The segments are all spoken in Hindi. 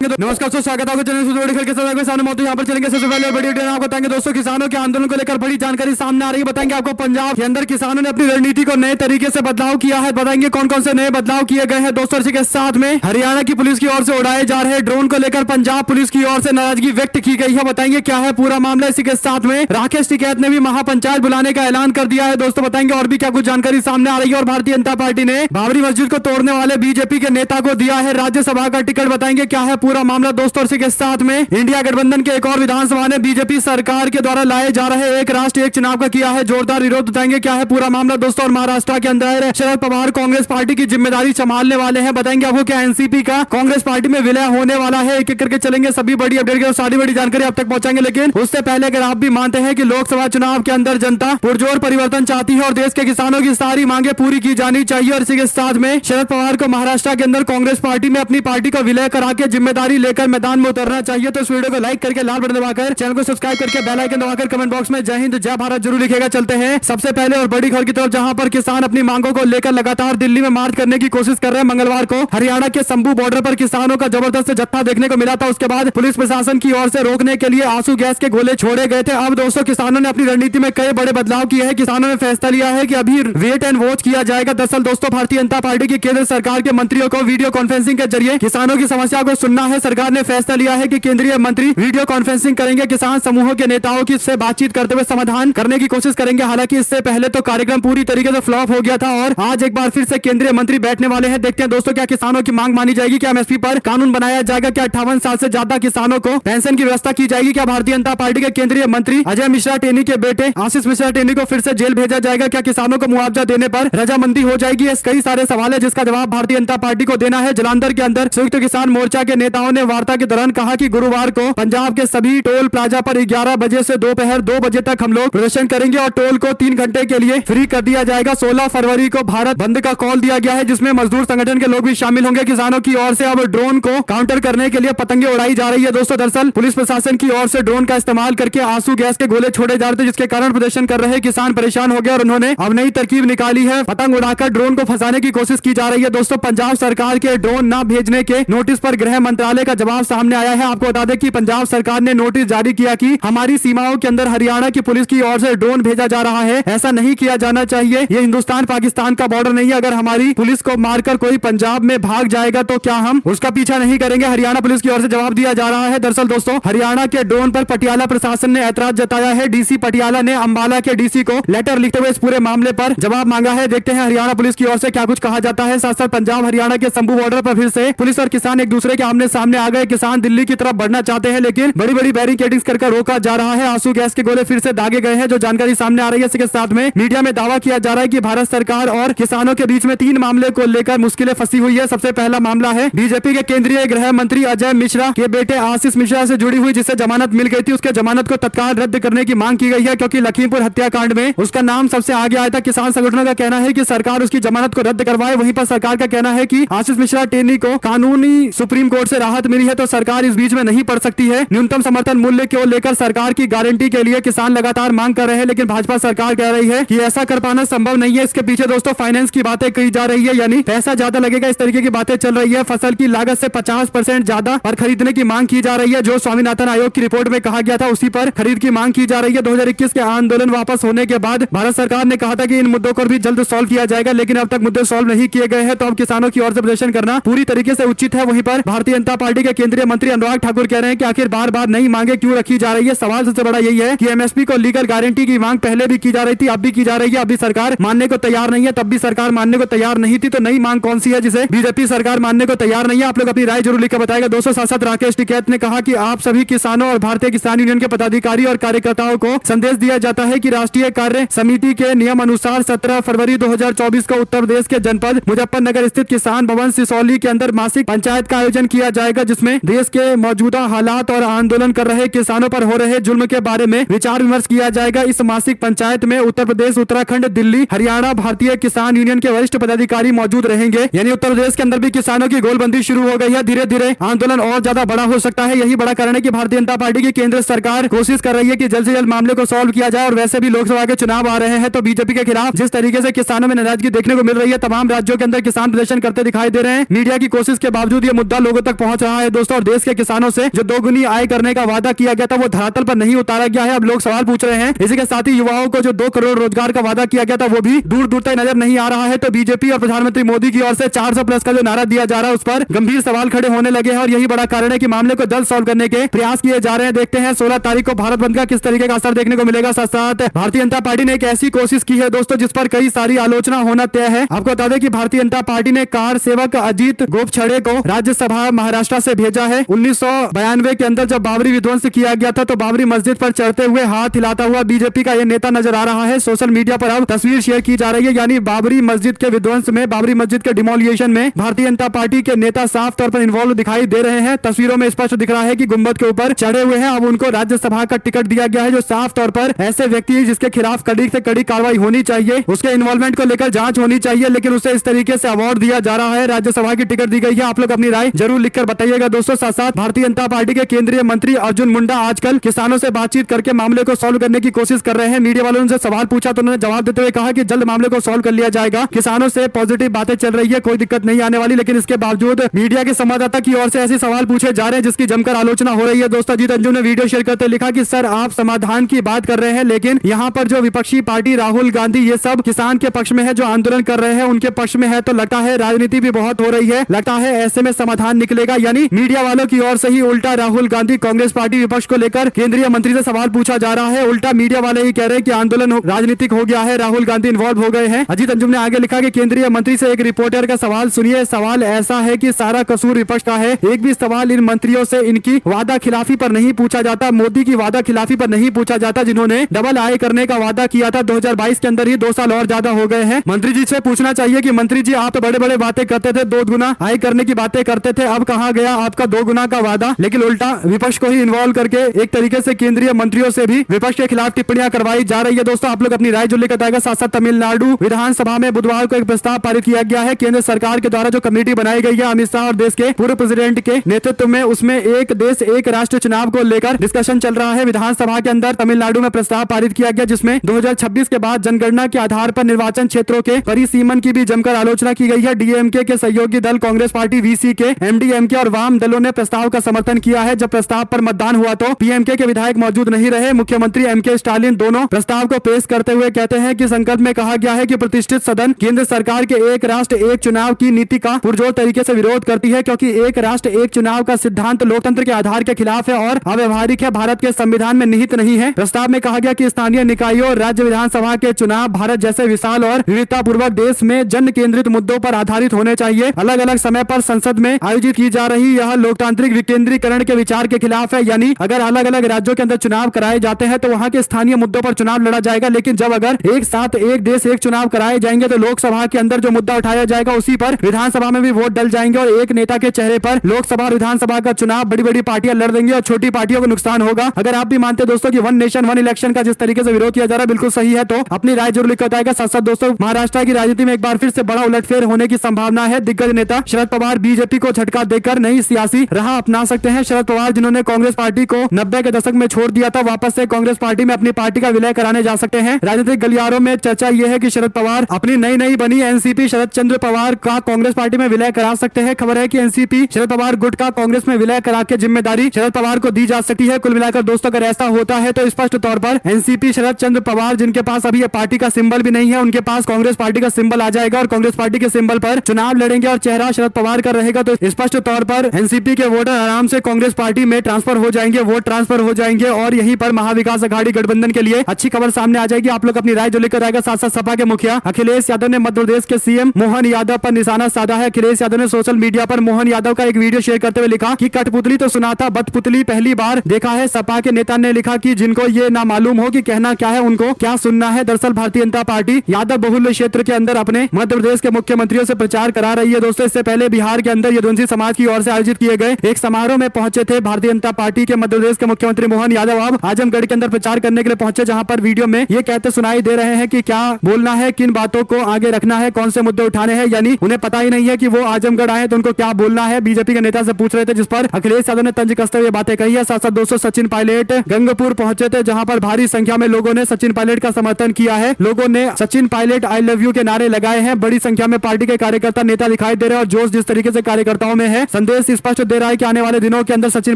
नमस्कार दोस्तों, स्वागत है आपको चैनल के साथ किसानों मौत यहाँ पर चलेंगे। सबसे पहले बड़ी डिटेल आपको बताएंगे दोस्तों, किसानों के आंदोलन को लेकर बड़ी जानकारी सामने आ रही है। बताएंगे आपको पंजाब के अंदर किसानों ने अपनी रणनीति को नए तरीके से बदलाव किया है। बताएंगे कौन कौन से नए बदलाव किए गए हैं दोस्तों। इसी के साथ में हरियाणा की पुलिस की ओर से उड़ाए जा रहे ड्रोन को लेकर पंजाब पुलिस की ओर से नाराजगी व्यक्त की गई है। बताएंगे क्या है पूरा मामला। इसी के साथ में राकेश टिकैत ने भी महापंचायत बुलाने का ऐलान कर दिया है दोस्तों। बताएंगे और भी क्या कुछ जानकारी सामने आ रही है। और भारतीय जनता पार्टी ने बाबरी मस्जिद को तोड़ने वाले बीजेपी के नेता को दिया है राज्यसभा का टिकट। बताएंगे क्या है पूरा मामला दोस्तों। इसी के साथ में इंडिया गठबंधन के एक और विधानसभा ने बीजेपी सरकार के द्वारा लाए जा रहे एक राष्ट्र एक चुनाव का किया है जोरदार विरोध। बताएंगे क्या है पूरा मामला दोस्तों। और महाराष्ट्र के अंदर शरद पवार कांग्रेस पार्टी की जिम्मेदारी संभालने वाले हैं। बताएंगे आपको क्या एनसीपी का कांग्रेस पार्टी में विलय होने वाला है। एक एक करके चलेंगे, सभी बड़ी अपडेट और सारी बड़ी जानकारी आप तक पहुंचाएंगे। लेकिन उससे पहले अगर आप भी मानते हैं कि लोकसभा चुनाव के अंदर जनता पुरजोर परिवर्तन चाहती है और देश के किसानों की सारी मांगे पूरी की जानी चाहिए, और इसी के साथ में शरद पवार को महाराष्ट्र के अंदर कांग्रेस पार्टी में अपनी पार्टी को विलय करा के जिम्मेदारी लेकर मैदान में उतरना चाहिए, तो इस वीडियो को लाइक करके लाल बटन दबाकर चैनल को सब्सक्राइब करके बेल आइकन दबाकर कमेंट बॉक्स में जय हिंद जय भारत जरूर लिखेगा। चलते हैं सबसे पहले और बड़ी खबर की तरफ, जहां पर किसान अपनी मांगों को लेकर लगातार दिल्ली में मार्च करने की कोशिश कर रहे हैं। मंगलवार को हरियाणा के संबू बॉर्डर पर किसानों का जबरदस्त जत्था देखने को मिला था। उसके बाद पुलिस प्रशासन की ओर से रोकने के लिए आंसू गैस के गोले छोड़े गए थे। अब दोस्तों किसानों ने अपनी रणनीति में कई बड़े बदलाव किए हैं। किसानों ने फैसला लिया है कि अभी वेट एंड वॉच किया जाएगा। दरअसल दोस्तों भारतीय जनता पार्टी की केंद्र सरकार के मंत्रियों को वीडियो कॉन्फ्रेंसिंग के जरिए किसानों की समस्या को सुनना है। सरकार ने फैसला लिया है कि केंद्रीय मंत्री वीडियो कॉन्फ्रेंसिंग करेंगे, किसान समूहों के नेताओं की से बातचीत करते हुए समाधान करने की कोशिश करेंगे। हालांकि इससे पहले तो कार्यक्रम पूरी तरीके से फ्लॉप हो गया था और आज एक बार फिर से केंद्रीय मंत्री बैठने वाले हैं। देखते हैं दोस्तों क्या किसानों की मांग मानी जाएगी, क्या एमएसपी पर कानून बनाया जाएगा, क्या 58 साल से ज्यादा किसानों को पेंशन की व्यवस्था की जाएगी, क्या भारतीय जनता पार्टी के केंद्रीय मंत्री अजय मिश्रा टेनी के बेटे आशीष मिश्रा टेनी को फिर से जेल भेजा जाएगा, क्या किसानों को मुआवजा देने पर रजामंदी हो जाएगी। ऐसे कई सारे सवाल है जिसका जवाब भारतीय जनता पार्टी को देना है। जालंधर के अंदर संयुक्त किसान मोर्चा के नेताओं ने वार्ता के दौरान कहा कि गुरुवार को पंजाब के सभी टोल प्लाजा पर 11 बजे से दोपहर 2 बजे तक हम लोग प्रदर्शन करेंगे और टोल को 3 घंटे के लिए फ्री कर दिया जाएगा। 16 फरवरी को भारत बंद का कॉल दिया गया है, जिसमें मजदूर संगठन के लोग भी शामिल होंगे। किसानों की ओर से अब ड्रोन को काउंटर करने के लिए पतंगे उड़ाई जा रही है दोस्तों। दरअसल पुलिस प्रशासन की ओर से ड्रोन का इस्तेमाल करके आंसू गैस के गोले छोड़े जा रहे थे, जिसके कारण प्रदर्शन कर रहे किसान परेशान हो गए और उन्होंने अब नई तरकीब निकाली है। पतंग उड़ाकर ड्रोन को फंसाने की कोशिश की जा रही है दोस्तों। पंजाब सरकार के ड्रोन न भेजने के नोटिस पर गृह मंत्रालय का जवाब सामने आया है। आपको बता दें कि पंजाब सरकार ने नोटिस जारी किया कि हमारी सीमाओं के अंदर हरियाणा की पुलिस की ओर से ड्रोन भेजा जा रहा है, ऐसा नहीं किया जाना चाहिए। ये हिंदुस्तान पाकिस्तान का बॉर्डर नहीं है। अगर हमारी पुलिस को मारकर कोई पंजाब में भाग जाएगा तो क्या हम उसका पीछा नहीं करेंगे। हरियाणा पुलिस की ओर से जवाब दिया जा रहा है। दरअसल दोस्तों हरियाणा के ड्रोन पर पटियाला प्रशासन ने ऐतराज जताया है। डीसी पटियाला ने अंबाला के डीसी को लेटर लिखते हुए इस पूरे मामले पर जवाब मांगा है। देखते हैं हरियाणा पुलिस की ओर से क्या कुछ कहा जाता है। साथ साथ पंजाब हरियाणा के संबू बॉर्डर पर फिर से पुलिस और किसान एक दूसरे के आमने सामने आ गए। किसान दिल्ली की तरफ बढ़ना चाहते हैं, लेकिन बड़ी बड़ी बैरिकेडिंग कर रोका जा रहा है। आंसू गैस के गोले फिर से दागे गए हैं, जो जानकारी सामने आ रही है। इसके साथ में मीडिया में दावा किया जा रहा है कि भारत सरकार और किसानों के बीच में 3 मामले को लेकर मुश्किलें फंसी हुई है। सबसे पहला मामला है बीजेपी के केंद्रीय गृह मंत्री अजय मिश्रा के बेटे आशीष मिश्रा से जुड़ी हुई, जिसे जमानत मिल गई थी। उसके जमानत को तत्काल रद्द करने की मांग की गई है, क्योंकि लखीमपुर हत्याकांड में उसका नाम सबसे आगे आया था। किसान संगठनों का कहना है कि सरकार उसकी जमानत को रद्द करवाए। वहीं पर सरकार का कहना है कि आशीष मिश्रा टेनी को कानूनी सुप्रीम कोर्ट से राहत मिली है, तो सरकार इस बीच में नहीं पड़ सकती है। न्यूनतम समर्थन मूल्य को लेकर सरकार की गारंटी के लिए किसान लगातार मांग कर रहे हैं, लेकिन भाजपा सरकार कह रही है कि ऐसा कर पाना संभव नहीं है। इसके पीछे दोस्तों फाइनेंस की बातें कही जा रही है, यानी पैसा ज्यादा लगेगा, इस तरीके की बातें चल रही है। फसल की लागत से 50% ज्यादा पर खरीदने की मांग की जा रही है। जो स्वामीनाथन आयोग की रिपोर्ट में कहा गया था उसी पर खरीद की मांग की जा रही है। 2021 के आंदोलन वापस होने के बाद भारत सरकार ने कहा था कि इन मुद्दों को भी जल्द सॉल्व किया जाएगा, लेकिन अब तक मुद्दे सॉल्व नहीं किए गए हैं। तो अब किसानों की ओर से प्रदर्शन करना पूरी तरीके से उचित है। वहीं पर भारतीय जनता पार्टी के केंद्रीय मंत्री अनुराग ठाकुर कह रहे हैं कि आखिर बार बार नई मांगे क्यों रखी जा रही है। सवाल सबसे बड़ा यही है कि एमएसपी को लीगल गारंटी की मांग पहले भी की जा रही थी, अब भी की जा रही है। अभी सरकार मानने को तैयार नहीं है, तब भी सरकार मानने को तैयार नहीं थी। तो नई मांग कौन सी है जिसे बीजेपी सरकार मानने को तैयार नहीं है? आप लोग अपनी राय जरूर लिखकर बताएगा दोस्तों। साथ साथ राकेश टिकैत ने कहा कि आप सभी किसानों और भारतीय किसान यूनियन के पदाधिकारी और कार्यकर्ताओं को संदेश दिया जाता है कि राष्ट्रीय कार्य समिति के नियम अनुसार 17 फरवरी 2024 को उत्तर प्रदेश के जनपद मुजफ्फरनगर स्थित किसान भवन सिसौली के अंदर मासिक पंचायत का आयोजन किया जाएगा, जिसमें देश के मौजूदा हालात और आंदोलन कर रहे किसानों पर हो रहे जुल्म के बारे में विचार विमर्श किया जाएगा। इस मासिक पंचायत में उत्तर प्रदेश, उत्तराखंड, दिल्ली, हरियाणा भारतीय किसान यूनियन के वरिष्ठ पदाधिकारी मौजूद रहेंगे। यानी उत्तर प्रदेश के अंदर भी किसानों की गोलबंदी शुरू हो गई है। धीरे धीरे आंदोलन और ज्यादा बड़ा हो सकता है। यही बड़ा कारण है कि भारतीय जनता पार्टी की केंद्र सरकार कोशिश कर रही है कि जल्द से जल्द मामले को सॉल्व किया जाए। और वैसे भी लोकसभा के चुनाव आ रहे हैं, तो बीजेपी के खिलाफ जिस तरीके से किसानों में नाराजगी देखने को मिल रही है, तमाम राज्यों के अंदर किसान प्रदर्शन करते दिखाई दे रहे हैं। मीडिया की कोशिश के बावजूद ये मुद्दा लोगों तक पहुंच रहा है दोस्तों, और देश के किसानों से जो दोगुनी आय करने का वादा किया गया था वो धरातल पर नहीं उतारा गया है। अब लोग सवाल पूछ रहे हैं। इसी के साथ ही युवाओं को जो 2 करोड़ रोजगार का वादा किया गया था वो भी दूर दूर तक नजर नहीं आ रहा है। तो बीजेपी और प्रधानमंत्री मोदी की ओर से 400 प्लस का जो नारा दिया जा रहा है उस पर गंभीर सवाल खड़े होने लगे हैं, और यही बड़ा कारण है कि मामले को जल्द सॉल्व करने के प्रयास किए जा रहे हैं। देखते हैं 16 तारीख को भारत बंद का किस तरीके का असर देखने को मिलेगा। साथ साथ भारतीय जनता पार्टी ने एक ऐसी कोशिश की है दोस्तों जिस पर कई सारी आलोचना होना तय है। आपको बता दें कि भारतीय जनता पार्टी ने कार सेवक अजीत गोपछड़े को राज्यसभा महाराष्ट्र से भेजा है। 1992 के अंदर जब बाबरी विध्वंस किया गया था तो बाबरी मस्जिद पर चढ़ते हुए हाथ हिलाता हुआ बीजेपी का यह नेता नजर आ रहा है। सोशल मीडिया पर अब तस्वीर शेयर की जा रही है, यानी बाबरी मस्जिद के विध्वंस में, बाबरी मस्जिद के डिमोलिएशन में भारतीय जनता पार्टी के नेता साफ तौर पर इन्वॉल्व दिखाई दे रहे हैं। तस्वीरों में स्पष्ट दिख रहा है कि गुंबद के ऊपर चढ़े हुए हैं। अब उनको राज्यसभा का टिकट दिया गया है, जो साफ तौर पर ऐसे व्यक्ति है जिसके खिलाफ कड़ी से कड़ी कार्रवाई होनी चाहिए, उसके इन्वॉल्वमेंट को लेकर जांच होनी चाहिए, लेकिन उसे इस तरीके से अवार्ड दिया जा रहा है। राज्यसभा की टिकट दी गई है। आप लोग अपनी राय जरूर लिखकर बताइएगा दोस्तों। साथ साथ भारतीय जनता पार्टी के केंद्रीय मंत्री अर्जुन मुंडा आजकल किसानों से बातचीत करके मामले को सॉल्व करने की कोशिश कर रहे हैं। मीडिया वालों ने सवाल पूछा तो उन्होंने जवाब देते हुए कहा कि जल्द मामले को सॉल्व कर लिया जाएगा। किसानों से पॉजिटिव बातें चल रही है, कोई दिक्कत नहीं आने वाली, लेकिन इसके बावजूद मीडिया के संवाददाता की ओर से ऐसे सवाल पूछे जा रहे हैं जिसकी जमकर आलोचना हो रही है दोस्तों। अजीत अंजुम ने वीडियो शेयर करते लिखा कि सर आप समाधान की बात कर रहे हैं, लेकिन यहाँ पर जो विपक्षी पार्टी राहुल गांधी ये सब किसान के पक्ष में है, जो आंदोलन कर रहे हैं उनके पक्ष में है, तो लगता है राजनीति भी बहुत हो रही है, लगता है ऐसे में समाधान निकलेगा। यानी मीडिया वालों की ओर से ही उल्टा राहुल गांधी कांग्रेस पार्टी विपक्ष को लेकर केंद्रीय मंत्री से सवाल पूछा जा रहा है। उल्टा मीडिया वाले ही कह रहे हैं कि आंदोलन राजनीतिक हो गया है, राहुल गांधी इन्वॉल्व हो गए हैं। अजीत अंजुम ने आगे लिखा कि केंद्रीय मंत्री से एक रिपोर्टर का सवाल सुनिए। सवाल ऐसा है कि सारा कसूर विपक्ष का है, एक भी सवाल इन मंत्रियों से इनकी वादा खिलाफी पर नहीं पूछा जाता, मोदी की वादा खिलाफी पर नहीं पूछा जाता, जिन्होंने डबल आय करने का वादा किया था 2022 के अंदर ही 2 साल और ज्यादा हो गए हैं। मंत्री जी से पूछना चाहिए कि मंत्री जी आप बड़े बड़े बातें करते थे, 2 गुना आय करने की बातें करते थे, अब कहां गया आपका 2 गुना का वादा। लेकिन उल्टा विपक्ष को ही इन्वॉल्व करके एक तरीके से केंद्रीय मंत्रियों से भी विपक्ष के खिलाफ टिप्पणियां करवाई जा रही है दोस्तों। आप लोग अपनी राय जो लेकर आएगा। साथ साथ तमिलनाडु विधानसभा में बुधवार को एक प्रस्ताव पारित किया गया है। केंद्र सरकार के द्वारा जो कमेटी बनाई गई है अमित शाह और देश के पूर्व प्रेसिडेंट के नेतृत्व में, उसमें एक देश एक राष्ट्र चुनाव को लेकर डिस्कशन चल रहा है। विधानसभा के अंदर तमिलनाडु में प्रस्ताव पारित किया गया जिसमें 2026 के बाद जनगणना के आधार पर निर्वाचन क्षेत्रों के परिसीमन की भी जमकर आलोचना की गई है। डीएमके के सहयोगी दल कांग्रेस पार्टी वीसीके, एमडीएमके और वाम दलों ने प्रस्ताव का समर्थन किया है। जब प्रस्ताव पर मतदान हुआ तो पीएमके के विधायक मौजूद नहीं रहे। मुख्यमंत्री एमके स्टालिन दोनों प्रस्ताव को पेश करते हुए कहते हैं कि संकल्प में कहा गया है कि प्रतिष्ठित सदन केंद्र सरकार के एक राष्ट्र एक चुनाव की नीति का पुरजोर तरीके से विरोध करती है, क्योंकि एक राष्ट्र एक चुनाव का सिद्धांत लोकतंत्र के आधार के खिलाफ है और अव्यवहारिक है, भारत के संविधान में निहित नहीं है। प्रस्ताव में कहा गया कि स्थानीय निकायों और राज्य विधानसभा के चुनाव भारत जैसे विशाल और विविधता पूर्वक देश में जन केंद्रित मुद्दों पर आधारित होने चाहिए। अलग अलग समय पर संसद में आयोजित की जा रही यह लोकतांत्रिक विकेंद्रीकरण के विचार के खिलाफ है। यानी अगर अलग अलग राज्यों के अंदर चुनाव कराए जाते हैं तो वहां के स्थानीय मुद्दों पर चुनाव लड़ा जाएगा, लेकिन जब अगर एक साथ एक देश एक चुनाव कराए जाएंगे तो लोकसभा के अंदर जो मुद्दा उठाया जाएगा उसी पर विधानसभा में भी वोट डल जाएंगे और एक नेता के चेहरे पर लोकसभा और विधानसभा का चुनाव बड़ी बड़ी पार्टियां लड़ देंगी और छोटी पार्टियों को नुकसान होगा। अगर आप भी मानते दोस्तों कि वन नेशन वन इलेक्शन का जिस तरीके से विरोध किया जा रहा है बिल्कुल सही है, तो अपनी राय जरूर लिखकर बताएगा। साथ साथ दोस्तों महाराष्ट्र की राजनीति में एक बार फिर से बड़ा उलटफेर होने की संभावना है। दिग्गज नेता शरद पवार बीजेपी को झटका देकर नई सियासी राह अपना सकते हैं। शरद पवार जिन्होंने कांग्रेस पार्टी को 90 के दशक में छोड़ दिया था, वापस से कांग्रेस पार्टी में अपनी पार्टी का विलय कराने जा सकते हैं। राजनीतिक गलियारों में चर्चा यह है कि शरद पवार अपनी नई बनी एनसीपी शरद चंद्र पवार का कांग्रेस पार्टी में विलय करा सकते हैं। खबर है कि एनसीपी शरद पवार गुट का कांग्रेस में विलय करा के जिम्मेदारी शरद पवार को दी जा सकती है। कुल मिलाकर दोस्तों अगर ऐसा होता है तो स्पष्ट तौर पर एनसीपी शरद चंद्र पवार जिनके पास अभी पार्टी का सिंबल भी नहीं है, उनके पास कांग्रेस पार्टी का सिंबल आ जाएगा और कांग्रेस पार्टी के सिंबल पर चुनाव लड़ेंगे और चेहरा शरद पवार का रहेगा। तो स्पष्ट तौर पर एनसीपी के वोटर आराम से कांग्रेस पार्टी में ट्रांसफर हो जाएंगे, वोट ट्रांसफर हो जाएंगे और यहीं पर महाविकास अघाड़ी गठबंधन के लिए अच्छी खबर सामने आ जाएगी। आप लोग अपनी राय जो लेकर आएगा। साथ साथ सपा के मुखिया अखिलेश यादव ने मध्य प्रदेश के सीएम मोहन यादव पर निशाना साधा है। अखिलेश यादव ने सोशल मीडिया पर मोहन यादव का एक वीडियो शेयर करते हुए लिखा कि कठपुतली तो सुना था, बदपुतली पहली बार देखा है। सपा के नेता ने लिखा कि जिनको ये ना मालूम हो कि कहना क्या है उनको क्या सुनना है। दरअसल भारतीय जनता पार्टी यादव बहुल्य क्षेत्र के अंदर अपने मध्य प्रदेश के मुख्यमंत्रियों से प्रचार करा रही है। दोस्तों इससे पहले बिहार के अंदर यदुवंशी समाज की ओर से आयोजित किए गए एक समारोह में पहुंचे थे भारतीय जनता पार्टी के मध्य प्रदेश के मुख्यमंत्री मोहन यादव। अब आजमगढ़ के अंदर प्रचार करने के लिए पहुंचे, जहां पर वीडियो में ये कहते सुनाई दे रहे हैं कि क्या बोलना है, किन बातों को आगे रखना है, कौन से मुद्दे उठाने हैं। यानी उन्हें पता ही नहीं है कि वो आजमगढ़ आए तो उनको क्या बोलना है। बीजेपी के नेता से पूछ रहे थे, जिस पर अखिलेश यादव ने तंज कसते हुए बातें कही है। साथ साथ दोस्तों सचिन पायलट गंगपुर पहुंचे थे, जहां पर भारी संख्या में लोगों ने सचिन पायलट का समर्थन किया है। लोगों ने Sachin Pilot I love you के नारे लगाए हैं। बड़ी संख्या में पार्टी के कार्यकर्ता नेता दिखाई दे रहे हैं और जोश जिस तरीके से कार्यकर्ताओं में है, संदेश स्पष्ट दे रहा है कि आने वाले दिनों के अंदर सचिन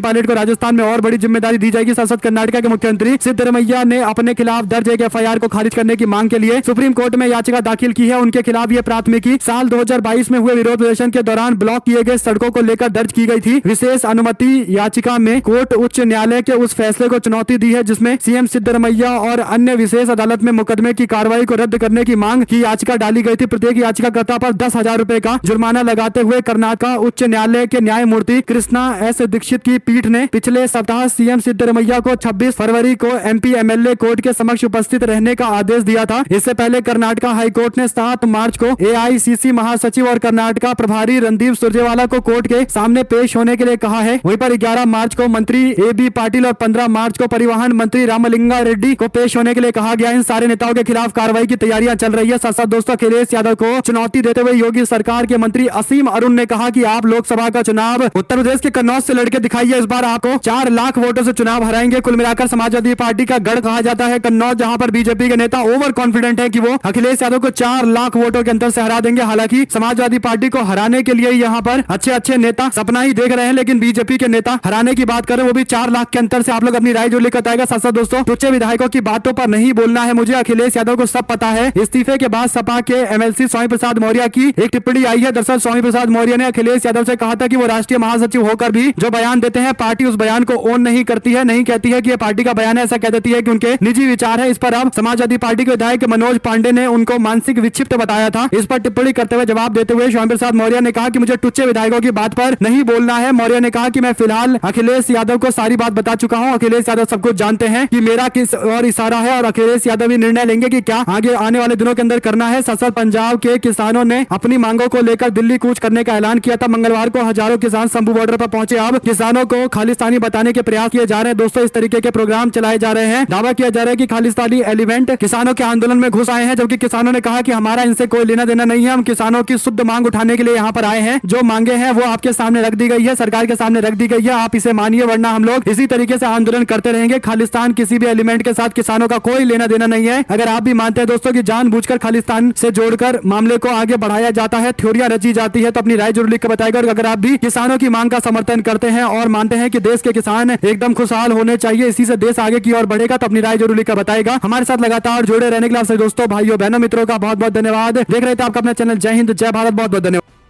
पायलट को राजस्थान में और बड़ी जिम्मेदारी दी जाएगी। साथ कर्नाटक के मुख्यमंत्री सिद्धरमैया ने अपने खिलाफ दर्ज एक एफआईआर को खारिज करने की मांग के लिए सुप्रीम कोर्ट में याचिका दाखिल की है। उनके खिलाफ ये प्राथमिकी साल 2022 में हुए विरोध प्रदर्शन के दौरान ब्लॉक किए गए सड़कों को लेकर दर्ज की गई थी। विशेष अनुमति याचिका में कोर्ट उच्च न्यायालय के उस फैसले को चुनौती दी है जिसमें सीएम सिद्धरमैया और अन्य विशेष अदालत में मुकदमे की कार्रवाई को रद्द करने की मांग की याचिका डाली गई थी। प्रत्येक याचिकाकर्ता पर 10,000 रुपए का जुर्माना लगाते हुए कर्नाटक उच्च न्यायालय के न्यायमूर्ति कृष्णा एस दीक्षित की पीठ ने पिछले सप्ताह सीएम सिद्धरमैया को 26 फरवरी को एमपी एमएलए कोर्ट के समक्ष उपस्थित रहने का आदेश दिया था। इससे पहले कर्नाटक हाईकोर्ट ने 7 मार्च को एआईसीसी महासचिव और कर्नाटक प्रभारी रणदीप सुरजेवाला को कोर्ट के सामने पेश होने के लिए कहा है। वहीं पर 11 मार्च को मंत्री एबी पाटिल और 15 मार्च को परिवहन मंत्री रामलिंगा रेड्डी को पेश होने के लिए कहा गया। इन सारे नेताओं के खिलाफ कार्रवाई की तैयारियां चल रही है। साथ साथ दोस्तों अखिलेश यादव को चुनौती देते हुए योगी सरकार के मंत्री असीम अरुण ने कहा कि आप लोकसभा का चुनाव उत्तर प्रदेश के कन्नौज से लड़के दिखाइए, इस बार आपको 4 लाख वोटों से चुनाव हराएंगे। कुल मिलाकर समाजवादी पार्टी का गढ़ कहा जाता है कन्नौज, जहां पर बीजेपी के नेता ओवर कॉन्फिडेंट है कि वो अखिलेश यादव को 4 लाख वोटों के अंतर से हरा देंगे। हालांकि समाजवादी पार्टी को हराने के लिए यहाँ पर अच्छे अच्छे नेता सपना ही देख रहे हैं, लेकिन बीजेपी के नेता हराने की बात करें वो भी 4 लाख के अंतर से। आप लोग अपनी राय जो लेकर आएगा। साथ साथ दोस्तों टुच्चे विधायकों की बातों पर नहीं बोलना है मुझे, अखिलेश यादव को सब पता है। इस्तीफे के बाद सपा के एमएलसी स्वामी प्रसाद मौर्य की एक टिप्पणी आई है। दरअसल स्वामी प्रसाद मौर्य ने अखिलेश यादव से कहा था कि वो राष्ट्रीय महासचिव होकर भी जो बयान देते हैं पार्टी उस बयान को ओन नहीं करती है, नहीं कहती है कि ये पार्टी का बयान है, ऐसा कह देती है कि उनके निजी विचार है। इस पर अब समाजवादी पार्टी के विधायक मनोज पांडे ने उनको मानसिक विक्षिप्त बताया था। इस पर टिप्पणी करते हुए जवाब देते हुए स्वामी प्रसाद मौर्य ने कहा कि मुझे टुच्चे विधायकों की बात पर नहीं बोलना है। मौर्य ने कहा कि मैं फिलहाल अखिलेश यादव को सारी बात बता चुका हूं। अखिलेश यादव सब कुछ जानते हैं कि मेरा किस और इशारा है और अखिलेश यादव ही निर्णय लेंगे कि क्या आगे आने वाले दिनों के अंदर करना है। साथ साथ पंजाब के किसानों ने अपनी मांगों को लेकर दिल्ली कूच करने का ऐलान किया था। मंगलवार को हजारों किसान शंभू बॉर्डर पर पहुंचे। अब किसानों को खालिस्तानी बताने के प्रयास किए जा रहे हैं। दोस्तों इस तरीके के प्रोग्राम चलाए जा रहे हैं। दावा किया जा रहा है कि खालिस्तानी एलिमेंट किसानों के आंदोलन में घुस आए हैं, जबकि किसानों ने कहा कि हमारा इनसे कोई लेना देना नहीं है, हम किसानों की शुद्ध मांग उठाने के लिए यहाँ पर आए हैं। जो मांगे हैं वो आपके सामने रख दी गई है, सरकार के सामने रख दी गई है, आप इसे मानिए, वरना हम लोग इसी तरीके से आंदोलन करते रहेंगे। खालिस्तान किसी भी एलिमेंट के साथ किसानों का कोई लेना देना नहीं है। अगर आप भी मानते हैं दोस्तों कि जानबूझकर खालिस्तान से जोड़कर मामले को आगे बढ़ाया जाता है, थ्योरियां रची जाती है, तो अपनी राय जरूर लिख कर बताएगा। और अगर आप भी किसानों की मांग का समर्थन करते हैं और मानते हैं कि देश के किसान एकदम खुशहाल होने चाहिए, इसी से देश आगे की ओर बढ़ेगा, तो अपनी राय जरूर लिख कर बताएगा। हमारे साथ लगातार जुड़े रहने के लिए आपसे दोस्तों भाइयों बहनों मित्रों का बहुत बहुत धन्यवाद। देख रहे थे आपका अपना चैनल जय हिंद जय भारत। बहुत बहुत धन्यवाद।